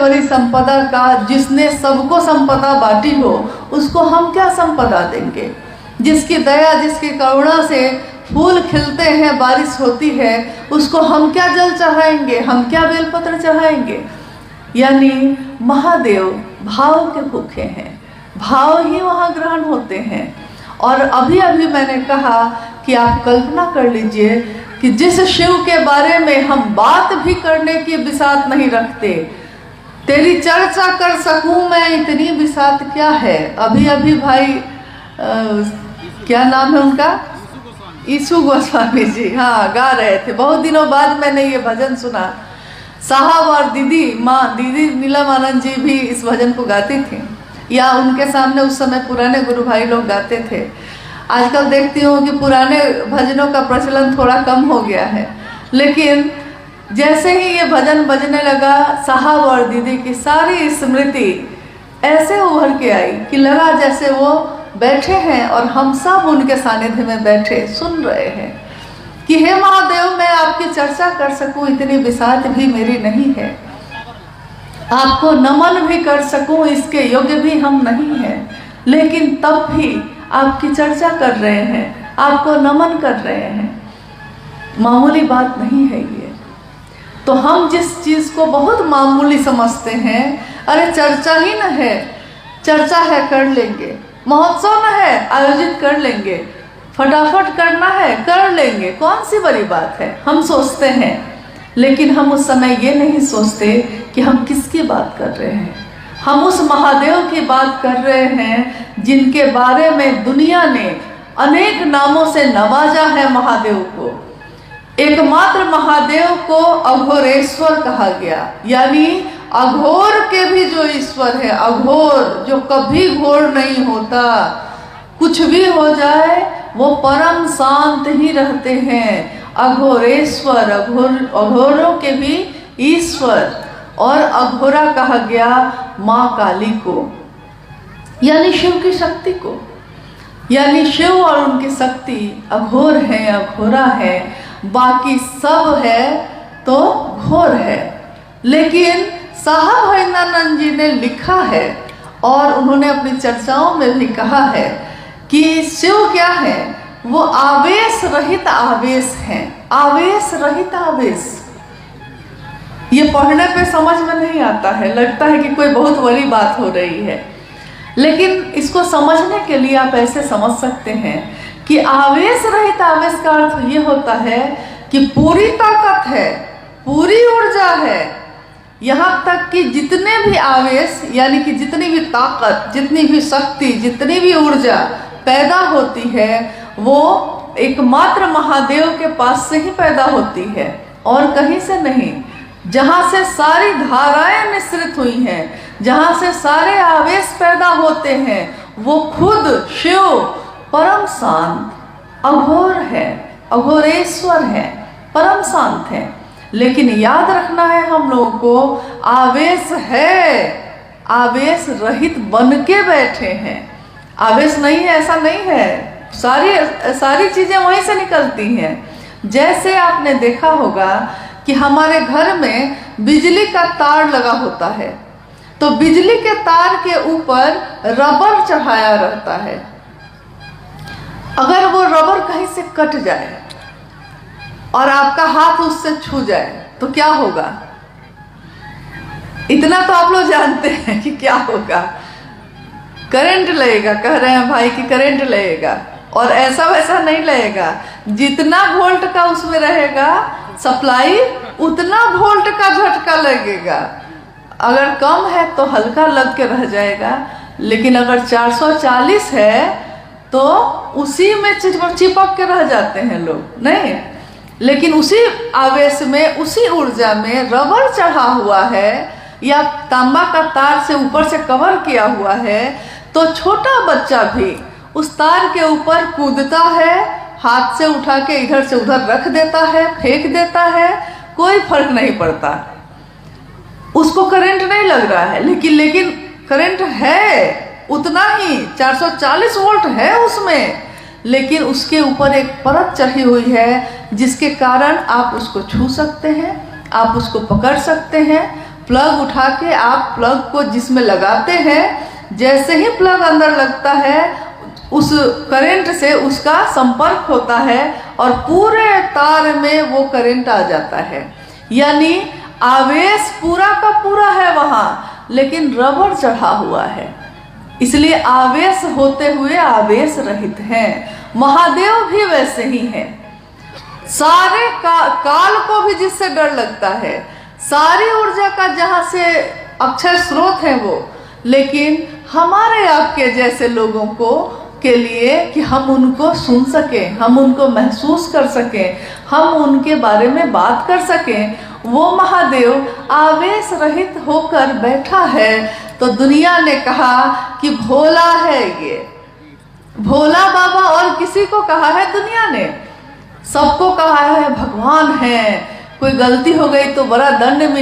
ईश्वरी संपदा का जिसने सबको संपदा बांटी हो, उसको हम क्या संपदा देंगे? जिसकी दया, जिसकी करुणा से फूल खिलते हैं, बारिश होती है, उसको हम क्या जल चढ़ाएंगे, हम क्या बेलपत्र चढ़ाएंगे? यानी महादेव भाव के भूखे हैं, भाव ही वहाँ ग्रहण होते हैं। और अभी अभी मैंने कहा कि आप कल्पना कर लीजिए कि जिस शिव के बारे में हम बात भी करने की बिसात नहीं रखते, तेरी चर्चा कर सकूं मैं इतनी बिसात क्या है। अभी अभी भाई क्या नाम है उनका, ईशु गोस्वामी जी, हाँ, गा रहे थे। बहुत दिनों बाद मैंने ये भजन सुना। साहब और दीदी नीलम आनंद जी भी इस भजन को गाती थी, या उनके सामने उस समय पुराने गुरु भाई लोग गाते थे। आजकल देखती हूँ कि पुराने भजनों का प्रचलन थोड़ा कम हो गया है, लेकिन जैसे ही ये भजन बजने लगा, साहब और दीदी की सारी स्मृति ऐसे उभर के आई कि लगा जैसे वो बैठे हैं और हम सब उनके सानिध्य में बैठे सुन रहे हैं कि हे महादेव, मैं आपकी चर्चा कर सकूं इतनी बिसात भी मेरी नहीं है, आपको नमन भी कर सकूं इसके योग्य भी हम नहीं हैं, लेकिन तब भी आपकी चर्चा कर रहे हैं, आपको नमन कर रहे हैं। मामूली बात नहीं है ये। तो हम जिस चीज को बहुत मामूली समझते हैं, अरे चर्चा ही न है, चर्चा है कर लेंगे, महोत्सव न है आयोजित कर लेंगे, फटाफट करना है कर लेंगे, कौन सी बड़ी बात है, हम सोचते हैं। लेकिन हम उस समय ये नहीं सोचते कि हम किसकी बात कर रहे हैं। हम उस महादेव की बात कर रहे हैं जिनके बारे में दुनिया ने अनेक नामों से नवाजा है। महादेव को, एकमात्र महादेव को अघोरेश्वर कहा गया, यानी अघोर के भी जो ईश्वर है, अघोर जो कभी घोर नहीं होता, कुछ भी हो जाए वो परम शांत ही रहते हैं। अघोरेश्वर, अघोरों के भी ईश्वर। और अघोरा कहा गया माँ काली को, यानी शिव की शक्ति को, यानी शिव और उनकी शक्ति अघोर है, अघोरा है, बाकी सब है तो घोर है। लेकिन साहब हरिनानंद जी ने लिखा है और उन्होंने अपनी चर्चाओं में भी कहा है कि शिव क्या है, वो आवेश रहित आवेश है। आवेश रहित आवेश, ये पढ़ने पे समझ में नहीं आता है, लगता है कि कोई बहुत बड़ी बात हो रही है, लेकिन इसको समझने के लिए आप ऐसे समझ सकते हैं कि आवेश रहित आवेश का अर्थ ये होता है कि पूरी ताकत है, पूरी ऊर्जा है, यहाँ तक कि जितने भी आवेश, यानी कि जितनी भी ताकत, जितनी भी शक्ति, जितनी भी ऊर्जा पैदा होती है, वो एकमात्र महादेव के पास से ही पैदा होती है और कहीं से नहीं। जहाँ से सारी धाराएं मिश्रित हुई हैं, जहाँ से सारे आवेश पैदा होते हैं, वो खुद शिव परम शांत अघोर है, अघोरेश्वर है, परम शांत है। लेकिन याद रखना है हम लोगों को, आवेश है, आवेश रहित बन के बैठे हैं। आवेश नहीं है ऐसा नहीं है, सारी चीजें वहीं से निकलती हैं। जैसे आपने देखा होगा कि हमारे घर में बिजली का तार लगा होता है, तो बिजली के तार के ऊपर रबर चढ़ाया रहता है। अगर वो रबर कहीं से कट जाए और आपका हाथ उससे छू जाए तो क्या होगा? इतना तो आप लोग जानते हैं कि क्या होगा, करंट लगेगा। कह रहे हैं भाई कि करंट लगेगा, और ऐसा वैसा नहीं लगेगा, जितना वोल्ट का उसमें रहेगा सप्लाई, उतना वोल्ट का झटका लगेगा। अगर कम है तो हल्का लग के रह जाएगा, लेकिन अगर 440 है तो उसी में चिपक के रह जाते हैं लोग, नहीं। लेकिन उसी आवेश में, उसी ऊर्जा में रबर चढ़ा हुआ है या तांबा का तार से ऊपर से कवर किया हुआ है, तो छोटा बच्चा भी उस तार के ऊपर कूदता है, हाथ से उठा के इधर से उधर रख देता है, फेंक देता है, कोई फर्क नहीं पड़ता, उसको करंट नहीं लग रहा है। लेकिन करंट है उतना ही, 440 वोल्ट है उसमें, लेकिन उसके ऊपर एक परत चढ़ी हुई है जिसके कारण आप उसको छू सकते हैं, आप उसको पकड़ सकते हैं, प्लग उठा के आप प्लग को जिसमें लगाते हैं, जैसे ही प्लग अंदर लगता है उस करंट से उसका संपर्क होता है और पूरे तार में वो करंट आ जाता है। यानी आवेश पूरा का पूरा है वहाँ, लेकिन रबड़ चढ़ा हुआ है, इसलिए आवेश होते हुए आवेश रहित हैं। महादेव भी वैसे ही हैं। सारे काल को भी जिससे डर लगता है, सारी ऊर्जा का जहाँ से अक्षय स्रोत है वो, लेकिन हमारे आपके जैसे लोगों को के लिए कि हम उनको सुन सकें, हम उनको महसूस कर सकें, हम उनके बारे में बात कर सकें, वो महादेव आवेश रहित होकर बैठा है। तो दुनिया ने कहा कि भोला है ये, भोला बाबा, और किसी को कहा है दुनिया ने? सबको कहा है भगवान है। कोई गलती हो गई तो बड़ा दंड मिले।